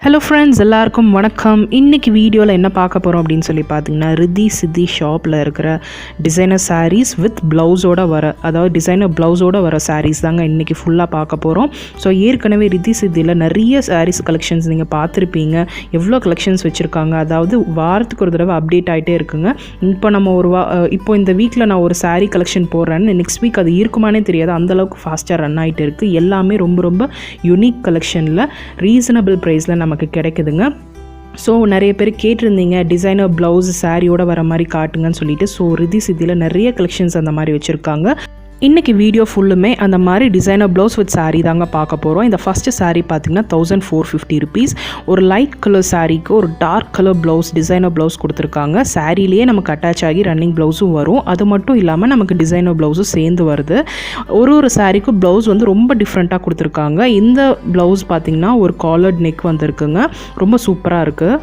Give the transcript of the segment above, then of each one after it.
Hello friends, எல்லாருக்கும் வணக்கம். இன்றைக்கி வீடியோவில் என்ன பார்க்க போகிறோம் அப்படின்னு சொல்லி பார்த்தீங்கன்னா, ரித்தி சித்தி ஷாப்பில் இருக்கிற டிசைனர் சாரீஸ் வித் ப்ளவுஸோடு அதாவது டிசைனர் ப்ளவுஸோடு வர சாரீஸ் தாங்க இன்றைக்கி ஃபுல்லாக பார்க்க போகிறோம். ஸோ ஏற்கனவே ரித்தி சித்தியில் நிறைய சாரீஸ் கலெக்ஷன்ஸ் நீங்கள் பார்த்துருப்பீங்க. எவ்வளோ கலெக்ஷன்ஸ் வச்சுருக்காங்க, அதாவது வாரத்துக்கு ஒரு தடவை அப்டேட் ஆகிட்டே இருக்குங்க. இப்போ நம்ம இப்போ இந்த வீக்கில் நான் ஒரு சாரீ கலெக்ஷன் போடுறேன்னு நெக்ஸ்ட் வீக் அது இருக்குமானே தெரியாது, அந்தளவுக்கு ஃபாஸ்ட்டாக ரன் ஆகிட்டு இருக்குது. எல்லாமே ரொம்ப ரொம்ப யூனிக் கலெக்ஷனில் ரீசனபிள் ப்ரைஸில் நமக்கு கிடைக்குதுங்க. ஸோ நிறைய பேர் கேட்டிருந்தீங்க டிசைனர் ப்ளவுஸ் சாரியோட வர மாதிரி காட்டுங்கன்னு சொல்லிட்டு. ஸோ ரித்தி சித்தியில் நிறைய கலெக்ஷன்ஸ் அந்த மாதிரி வச்சுருக்காங்க. இன்றைக்கி வீடியோ ஃபுல்லுமே அந்த மாதிரி டிசைனர் ப்ளவுஸ் வித் சாரீ தாங்க பார்க்க போகிறோம். இந்த ஃபஸ்ட்டு சாரீ பார்த்திங்கன்னா 1450 rupees. ஒரு லைட் கலர் சாரீக்கு ஒரு dark colour blouse, designer blouse கொடுத்துருக்காங்க. சாரீலேயே நமக்கு அட்டாச் ஆகி ரன்னிங் ப்ளவுஸும் வரும். அது மட்டும் இல்லாமல் நமக்கு டிசைனர் ப்ளவுஸும் சேர்ந்து வருது. ஒரு சாரீக்கும் ப்ளவுஸ் வந்து ரொம்ப டிஃப்ரெண்ட்டாக கொடுத்துருக்காங்க. இந்த ப்ளவுஸ் பார்த்திங்கன்னா ஒரு காலர்ட் நெக் வந்திருக்குங்க. ரொம்ப சூப்பராக இருக்குது.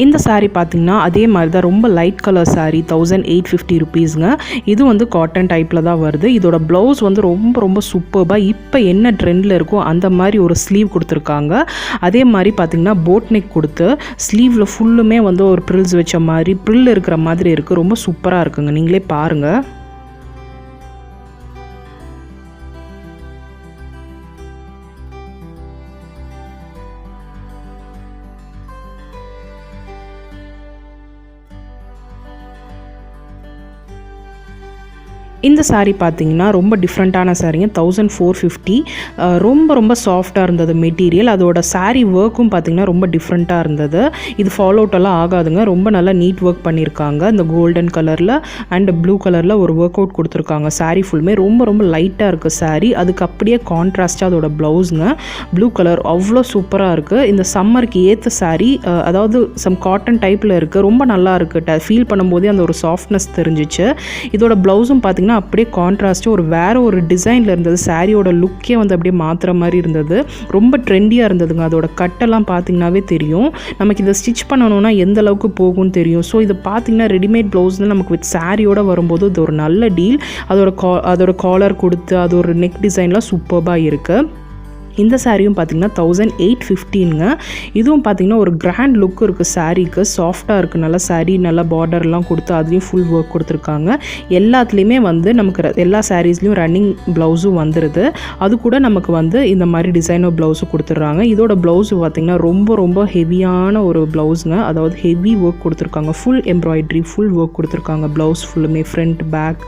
இந்த சாரீ பார்த்திங்கன்னா அதே மாதிரி தான், ரொம்ப லைட் கலர் சாரீ, 1850 rupeesங்க. இது வந்து காட்டன் டைப்பில் தான் வருது. இதோட ப்ளவுஸ் வந்து ரொம்ப ரொம்ப சூப்பர்பாக இப்போ என்ன ட்ரெண்டில் இருக்கோ அந்த மாதிரி ஒரு ஸ்லீவ் கொடுத்துருக்காங்க. அதே மாதிரி பார்த்திங்கன்னா போட் நெக் கொடுத்து ஸ்லீவில் ஃபுல்லுமே வந்து ஒரு ப்ரில்ஸ் வச்ச மாதிரி, ப்ரில் இருக்கிற மாதிரி இருக்குது. ரொம்ப சூப்பராக இருக்குங்க, நீங்களே பாருங்கள். இந்த சாரீ பார்த்திங்கன்னா ரொம்ப டிஃப்ரெண்ட்டான சாரீங்க, 1450. ரொம்ப ரொம்ப சாஃப்டாக இருந்தது மெட்டீரியல். அதோட சாரீ ஒர்க்கும் பார்த்திங்கன்னா ரொம்ப டிஃப்ரெண்ட்டாக இருந்தது. இது ஃபாலோ அவுட்டெல்லாம் ஆகாதுங்க. ரொம்ப நல்லா நீட் ஒர்க் பண்ணியிருக்காங்க. இந்த கோல்டன் கலரில் அண்ட் ப்ளூ கலரில் ஒரு ஒர்க் அவுட் கொடுத்துருக்காங்க. சாரீ ஃபுல்லுமே ரொம்ப ரொம்ப லைட்டாக இருக்குது சாரீ. அதுக்கு அப்படியே கான்ட்ராஸ்ட்டாக அதோட ப்ளவுஸுங்க ப்ளூ கலர் அவ்வளோ சூப்பராக இருக்குது. இந்த சம்மருக்கு ஏற்ற சாரீ, அதாவது சம் காட்டன் டைப்பில் இருக்குது. ரொம்ப நல்லா இருக்குது. ஃபீல் பண்ணும்போதே அந்த ஒரு சாஃப்ட்னஸ் தெரிஞ்சிச்சு. இதோட ப்ளவுஸும் பார்த்திங்கன்னா அப்படியே கான்ட்ராஸ்ட்டு ஒரு வேறு ஒரு டிசைனில் இருந்தது. சாரியோட லுக்கே வந்து அப்படியே மாற்றுற மாதிரி இருந்தது. ரொம்ப ட்ரெண்டியாக இருந்ததுங்க. அதோட கட்டெல்லாம் பார்த்திங்கனாவே தெரியும். நமக்கு இதை ஸ்டிச் பண்ணணும்னா எந்த அளவுக்கு போகும்னு தெரியும். ஸோ இதை பார்த்திங்கன்னா ரெடிமேட் ப்ளவுஸ்னால் நமக்கு வித் சாரியோட வரும்போது இது ஒரு நல்ல டீல். அதோட காலர் கொடுத்து அது ஒரு நெக் டிசைன்லாம் சூப்பராக இருக்குது. இந்த சாரியும் பார்த்திங்கன்னா 1850ங்க. இதுவும் பார்த்திங்கன்னா ஒரு கிராண்ட் லுக் இருக்குது சாரீக்கு. சாஃப்டாக இருக்குது. நல்லா சாரீ நல்லா பார்டர்லாம் கொடுத்து அதுலேயும் ஃபுல் ஒர்க் கொடுத்துருக்காங்க. எல்லாத்துலேயுமே வந்து நமக்கு எல்லா சாரீஸ்லேயும் ரன்னிங் ப்ளவுஸும் வந்துடுது. அது கூட நமக்கு வந்து இந்த மாதிரி டிசைனர் ப்ளவுஸும் கொடுத்துட்றாங்க. இதோட ப்ளவுஸு பார்த்திங்கன்னா ரொம்ப ரொம்ப ஹெவியான ஒரு ப்ளவுஸுங்க. அதாவது ஹெவி ஒர்க் கொடுத்துருக்காங்க. ஃபுல் எம்ப்ராய்ட்ரி, ஃபுல் ஒர்க் கொடுத்துருக்காங்க. ப்ளவுஸ் ஃபுல்லுமே ஃப்ரண்ட், பேக்,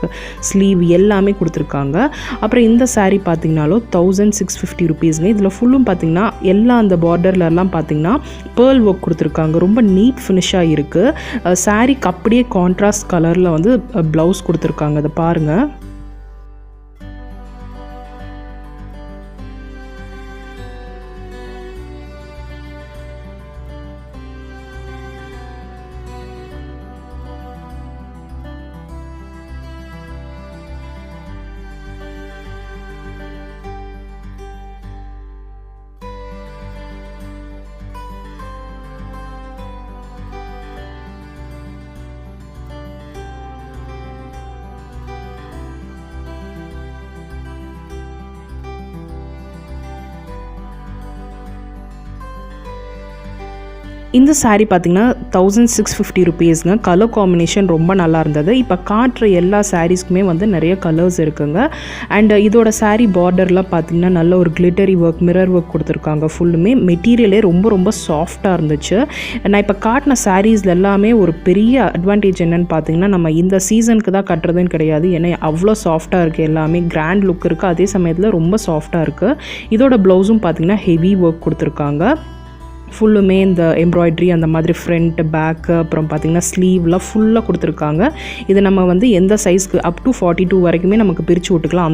ஸ்லீவ் எல்லாமே கொடுத்துருக்காங்க. அப்புறம் இந்த சாரீ பார்த்திங்கனாலும் 1650 rupees. இதில் ஃபுல்லும் பார்த்திங்கன்னா எல்லா அந்த பார்டர்லலாம் பார்த்திங்கன்னா பேர்ல் ஒர்க் கொடுத்துருக்காங்க. ரொம்ப நீட் ஃபினிஷாக இருக்குது. சாரீக்கு அப்படியே கான்ட்ராஸ்ட் கலரில் வந்து ப்ளவுஸ் கொடுத்துருக்காங்க. அதை பாருங்கள். இந்த சாரீ பார்த்திங்கன்னா 1650 rupeesங்க. கலர் காம்பினேஷன் ரொம்ப நல்லா இருந்தது. இப்போ காட்டுற எல்லா சாரீஸ்க்குமே வந்து நிறைய கலர்ஸ் இருக்குங்க. அண்ட் இதோட சாரீ பார்டர்லாம் பார்த்திங்கன்னா நல்ல ஒரு கிளிட்டரி ஒர்க், மிரர் ஒர்க் கொடுத்துருக்காங்க. ஃபுல்லுமே மெட்டீரியலே ரொம்ப ரொம்ப சாஃப்டாக இருந்துச்சு. நான் இப்போ காட்டின சாரீஸில் எல்லாமே ஒரு பெரிய அட்வான்டேஜ் என்னென்னு பார்த்திங்கன்னா, நம்ம இந்த சீசனுக்கு தான் கட்டுறதுன்னு கிடையாது. ஏன்னா அவ்வளோ சாஃப்டாக இருக்குது. எல்லாமே கிராண்ட் லுக் இருக்குது. அதே சமயத்தில் ரொம்ப சாஃப்டாக இருக்குது. இதோட ப்ளவுஸும் பார்த்திங்கன்னா ஹெவி ஒர்க் கொடுத்துருக்காங்க. ஃபுல்லுமே இந்த எம்ப்ராய்ட்ரி அந்த மாதிரி ஃப்ரண்ட், பேக்கு, அப்புறம் பார்த்திங்கன்னா ஸ்லீவ்லாம் ஃபுல்லாக கொடுத்துருக்காங்க. இது நம்ம வந்து எந்த சைஸ்க்கு அப் டு 42 வரைக்குமே நமக்கு பிரித்து விட்டுக்கலாம்.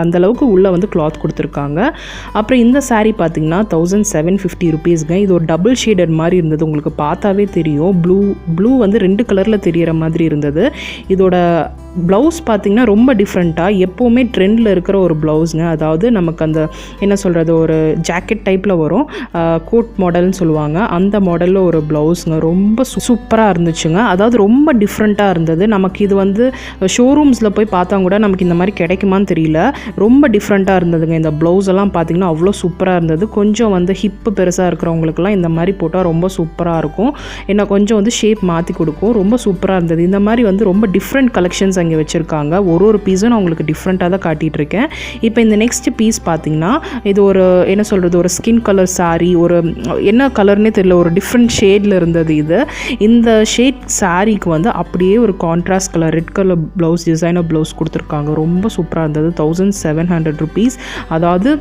அந்தளவுக்கு உள்ளே வந்து கிளாத் கொடுத்துருக்காங்க. அப்புறம் இந்த சாரீ பார்த்திங்கன்னா 1750 rupeesங்க. இது ஒரு டபுள் ஷேடட் மாதிரி இருந்தது. உங்களுக்கு பார்த்தாவே தெரியும். ப்ளூ வந்து 2 கலரில் தெரிகிற மாதிரி இருந்தது. இதோட ப்ளவுஸ் பார்த்திங்கன்னா ரொம்ப டிஃப்ரெண்ட்டாக எப்போவுமே ட்ரெண்டில் இருக்கிற ஒரு ப்ளவுஸுங்க. அதாவது நமக்கு அந்த என்ன சொல்கிறது, ஒரு ஜாக்கெட் டைப்பில் வரும், கோட் மாடல்னு சொல்லுவாங்க, அந்த மாடலில் ஒரு ப்ளவுஸுங்க. ரொம்ப சூப்பராக இருந்துச்சுங்க. அதாவது ரொம்ப டிஃப்ரெண்ட்டாக இருந்தது. நமக்கு இது வந்து ஷோரூம்ஸில் போய் பார்த்தா கூட நமக்கு இந்த மாதிரி கிடைக்குமான்னு தெரியல. ரொம்ப டிஃப்ரெண்ட்டாக இருந்ததுங்க. இந்த ப்ளவுஸ் எல்லாம் பார்த்திங்கன்னா அவ்வளோ சூப்பராக இருந்தது. கொஞ்சம் வந்து ஹிப்பு பெருசாக இருக்கிறவங்களுக்குலாம் இந்த மாதிரி போட்டால் ரொம்ப சூப்பராக இருக்கும். ஏன்னா கொஞ்சம் வந்து ஷேப் மாற்றி கொடுக்கும். ரொம்ப சூப்பராக இருந்தது. இந்த மாதிரி வந்து ரொம்ப டிஃப்ரெண்ட் கலெக்ஷன்ஸ் அங்கே வச்சுருக்காங்க. ஒரு பீஸும் நான் உங்களுக்கு டிஃப்ரெண்ட்டாக தான் காட்டிகிட்டு இருக்கேன். இப்போ இந்த நெக்ஸ்ட் பீஸ் பார்த்திங்கன்னா இது ஒரு என்ன சொல்கிறது, ஒரு ஸ்கின் கலர் சாரீ, ஒரு என்ன கலர்னே தெரியல, ஒரு டிஃப்ரெண்ட் ஷேடில் இருந்தது இது. இந்த ஷேட் சாரீக்கு வந்து அப்படியே ஒரு contrast colour red colour blouse, designer blouse கொடுத்துருக்காங்க. ரொம்ப சூப்பராக இருந்தது. 1700 rupees. அதாவது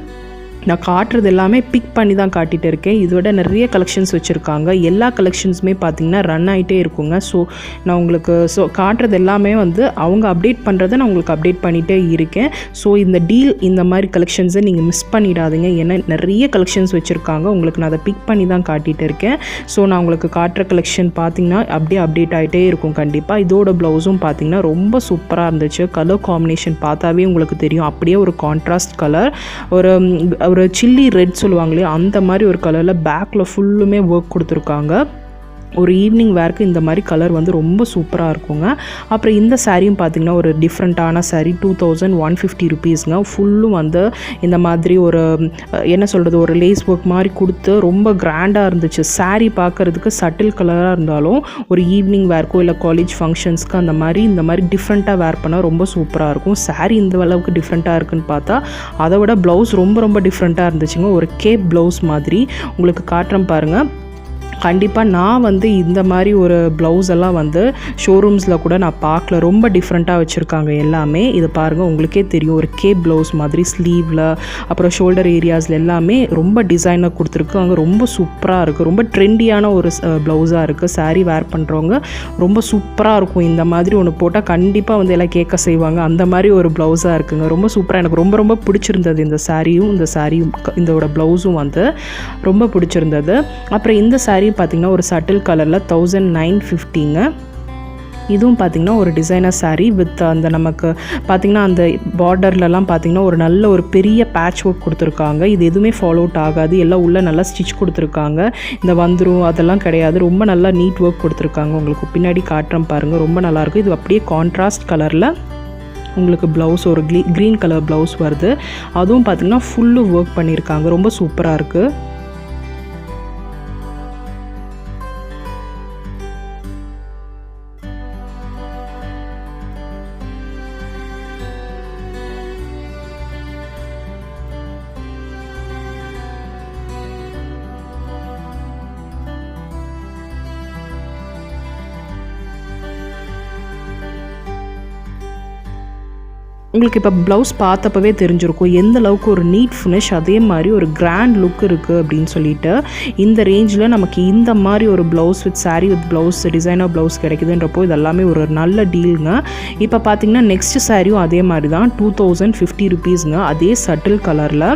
நான் காட்டுறது எல்லாமே பிக் பண்ணி தான் காட்டிகிட்டு இருக்கேன். இதோட நிறைய கலெக்ஷன்ஸ் வச்சுருக்காங்க. எல்லா கலெக்ஷன்ஸுமே பார்த்திங்கன்னா ரன் ஆகிட்டே இருக்குங்க. ஸோ நான் உங்களுக்கு காட்டுறது எல்லாமே வந்து அவங்க அப்டேட் பண்ணுறதை நான் உங்களுக்கு அப்டேட் பண்ணிகிட்டே இருக்கேன். ஸோ இந்த டீல், இந்த மாதிரி கலெக்ஷன்ஸை நீங்கள் மிஸ் பண்ணிடாதீங்க. ஏன்னா நிறைய கலெக்ஷன்ஸ் வச்சுருக்காங்க. உங்களுக்கு நான் அதை பிக் பண்ணி தான் காட்டிகிட்டு இருக்கேன். ஸோ நான் உங்களுக்கு காட்டுற கலெக்ஷன் பார்த்திங்கன்னா அப்படியே அப்டேட் ஆகிட்டே இருக்கும் கண்டிப்பாக. இதோட ப்ளவுஸும் பார்த்திங்கன்னா ரொம்ப சூப்பராக இருந்துச்சு. கலர் காம்பினேஷன் பார்த்தாவே உங்களுக்கு தெரியும். அப்படியே ஒரு கான்ட்ராஸ்ட் கலர், ஒரு சில்லி ரெட் சொல்லுவாங்களே அந்த மாதிரி ஒரு கலரில் பேக்கில் ஃபுல்லுமே ஒர்க் கொடுத்துருக்காங்க. ஒரு ஈவினிங் வேர்க்கு இந்த மாதிரி கலர் வந்து ரொம்ப சூப்பராக இருக்குங்க. அப்புறம் இந்த சாரியும் பார்த்திங்கன்னா ஒரு டிஃப்ரெண்ட்டான சாரீ. 2150 rupeesங்க. ஃபுல்லும் வந்து இந்த மாதிரி ஒரு என்ன சொல்கிறது, ஒரு லேஸ் ஒர்க் மாதிரி கொடுத்து ரொம்ப கிராண்டாக இருந்துச்சு. சாரீ பார்க்குறதுக்கு சட்டில் கலராக இருந்தாலும் ஒரு ஈவினிங் வேர்க்கோ இல்லை காலேஜ் ஃபங்க்ஷன்ஸ்க்கு அந்த மாதிரி இந்த மாதிரி டிஃப்ரெண்ட்டாக வேர் பண்ணால் ரொம்ப சூப்பராக இருக்கும். சாரீ இந்த அளவுக்கு டிஃப்ரெண்ட்டாக இருக்குன்னு பார்த்தா அதை விட ப்ளவுஸ் ரொம்ப டிஃப்ரெண்ட்டாக இருந்துச்சுங்க. ஒரு கேப் ப்ளவுஸ் மாதிரி உங்களுக்கு காட்டுறேன் பாருங்கள். கண்டிப்பாக நான் வந்து இந்த மாதிரி ஒரு ப்ளவுஸ் எல்லாம் வந்து ஷோரூம்ஸில் கூட நான் பார்க்கல. ரொம்ப டிஃப்ரெண்ட்டாக வச்சுருக்காங்க எல்லாமே. இது பாருங்கள், உங்களுக்கே தெரியும். ஒரு கேப் ப்ளவுஸ் மாதிரி ஸ்லீவில், அப்புறம் ஷோல்டர் ஏரியாஸில் எல்லாமே ரொம்ப டிசைனாக கொடுத்துருக்கு. அங்கே ரொம்ப சூப்பராக இருக்குது. ரொம்ப ட்ரெண்டியான ஒரு ப்ளவுஸாக இருக்குது. சாரீ வேர் பண்ணுறவங்க ரொம்ப சூப்பராக இருக்கும். இந்த மாதிரி ஒன்று போட்டால் கண்டிப்பாக வந்து எல்லாம் கேட்க செய்வாங்க. அந்த மாதிரி ஒரு ப்ளவுஸாக இருக்குங்க. ரொம்ப சூப்பராக, எனக்கு ரொம்ப பிடிச்சிருந்தது இந்த சாரியும். இதோட ப்ளவுஸும் வந்து ரொம்ப பிடிச்சிருந்தது. அப்புறம் இந்த சாரீ பார்த்திங்கன்னா ஒரு சட்டில் கலரில் 1950ங்க. இதுவும் பார்த்திங்கன்னா ஒரு டிசைனர் சாரீ வித் அந்த நமக்கு பார்த்திங்கன்னா அந்த பார்டர்லலாம் பார்த்திங்கன்னா ஒரு நல்ல ஒரு பெரிய பேட்ச் ஒர்க் கொடுத்துருக்காங்க. இது எதுவுமே ஃபாலோ அவுட் ஆகாது. எல்லாம் உள்ளே நல்லா ஸ்டிச் கொடுத்துருக்காங்க. இந்த வந்துரும் அதெல்லாம் கிடையாது. ரொம்ப நல்லா நீட் ஒர்க் கொடுத்துருக்காங்க. உங்களுக்கு பின்னாடி காட்டுறேன் பாருங்கள். ரொம்ப நல்லாயிருக்கும். இது அப்படியே கான்ட்ராஸ்ட் கலரில் உங்களுக்கு ப்ளவுஸ், ஒரு க்ரீன் கலர் ப்ளவுஸ் வருது. அதுவும் பார்த்திங்கன்னா ஃபுல்லு ஒர்க் பண்ணியிருக்காங்க. ரொம்ப சூப்பராக இருக்குது. உங்களுக்கு இப்போ ப்ளவுஸ் பார்த்தப்பவே தெரிஞ்சிருக்கும் எந்த அளவுக்கு ஒரு நீட் ஃபினிஷ், அதே மாதிரி ஒரு கிராண்ட் லுக் இருக்குது அப்படின்னு சொல்லிட்டு. இந்த ரேஞ்சில் நமக்கு இந்த மாதிரி ஒரு blouse with sari with blouse, designer blouse கிடைக்குதுன்றப்போ இது எல்லாமே ஒரு நல்ல டீலுங்க. இப்போ பார்த்தீங்கன்னா நெக்ஸ்ட் சாரியும் அதே மாதிரி தான் 2050 rupeesங்க. அதே சட்டில் கலரில்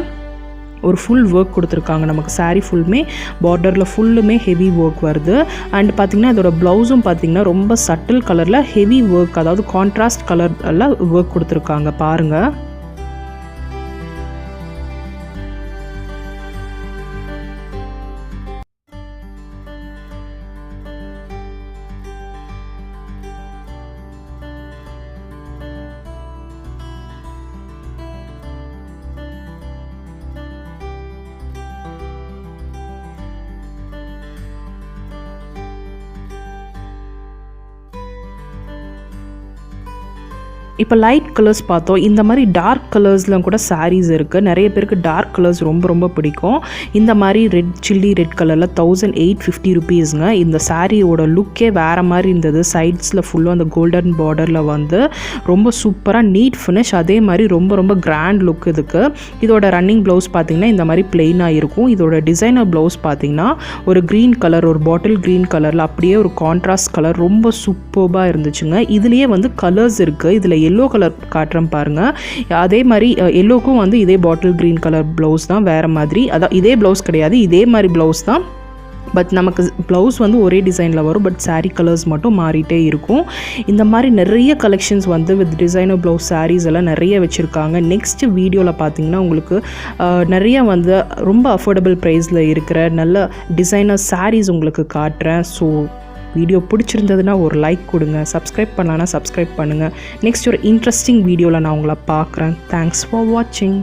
ஒரு ஃபுல் ஒர்க் கொடுத்துருக்காங்க. நமக்கு சாரீ ஃபுல்லுமே பார்டரில் ஃபுல்லுமே ஹெவி ஒர்க் வருது. அண்ட் பார்த்திங்கன்னா இதோட ப்ளவுஸும் பார்த்திங்கன்னா ரொம்ப சட்டில் கலரில் ஹெவி ஒர்க், அதாவது கான்ட்ராஸ்ட் கலரில் ஒர்க் கொடுத்துருக்காங்க பாருங்கள். இப்போ லைட் கலர்ஸ் பார்த்தோம். இந்த மாதிரி டார்க் கலர்ஸ்லாம் கூட சாரீஸ் இருக்குது. நிறைய பேருக்கு டார்க் கலர்ஸ் ரொம்ப பிடிக்கும். இந்த மாதிரி சில்லி ரெட் கலரில் 1850 rupeesங்க. இந்த சாரியோட லுக்கே வேறு மாதிரி இருந்தது. சைட்ஸில் ஃபுல்லும் அந்த கோல்டன் பார்டரில் வந்து ரொம்ப சூப்பராக நீட் ஃபினிஷ், அதே மாதிரி ரொம்ப கிராண்ட் லுக் இதுக்கு. இதோட ரன்னிங் ப்ளவுஸ் பார்த்திங்கன்னா இந்த மாதிரி பிளெயினாக இருக்கும். இதோட டிசைனர் ப்ளவுஸ் பார்த்திங்கன்னா ஒரு க்ரீன் கலர், ஒரு பாட்டில் க்ரீன் கலரில் அப்படியே ஒரு கான்ட்ராஸ்ட் கலர் ரொம்ப சூப்பராக இருந்துச்சுங்க. இதுலேயே வந்து கலர்ஸ் இருக்குது. இதில் எல்லோ கலர் காட்டுறேன் பாருங்கள். அதே மாதிரி எல்லோக்கும் வந்து இதே பாட்டில் க்ரீன் கலர் ப்ளவுஸ் தான், வேறு மாதிரி. அதான் இதே ப்ளவுஸ் கிடையாது, இதே மாதிரி ப்ளவுஸ் தான் பட் நமக்கு ப்ளவுஸ் வந்து ஒரே டிசைனில் வரும், பட் saree கலர்ஸ் மட்டும் மாறிட்டே இருக்கும். இந்த மாதிரி நிறைய கலெக்ஷன்ஸ் வந்து வித் டிசைனர் ப்ளவுஸ் sarees எல்லாம் நிறைய வச்சுருக்காங்க. நெக்ஸ்ட் வீடியோவில் பார்த்தீங்கன்னா உங்களுக்கு நிறைய வந்து ரொம்ப அஃபோர்டபுள் ப்ரைஸில் இருக்கிற நல்ல டிசைனர் sarees உங்களுக்கு காட்டுறேன். ஸோ வீடியோ பிடிச்சிருந்ததுன்னா ஒரு லைக் கொடுங்க, சப்ஸ்கிரைப் பண்ணலான்னா சப்ஸ்கிரைப் பண்ணுங்கள். நெக்ஸ்ட் ஒரு இன்ட்ரெஸ்டிங் வீடியோவில் நான் உங்களை பார்க்குறேன். தேங்க்ஸ் ஃபார் வாட்சிங்.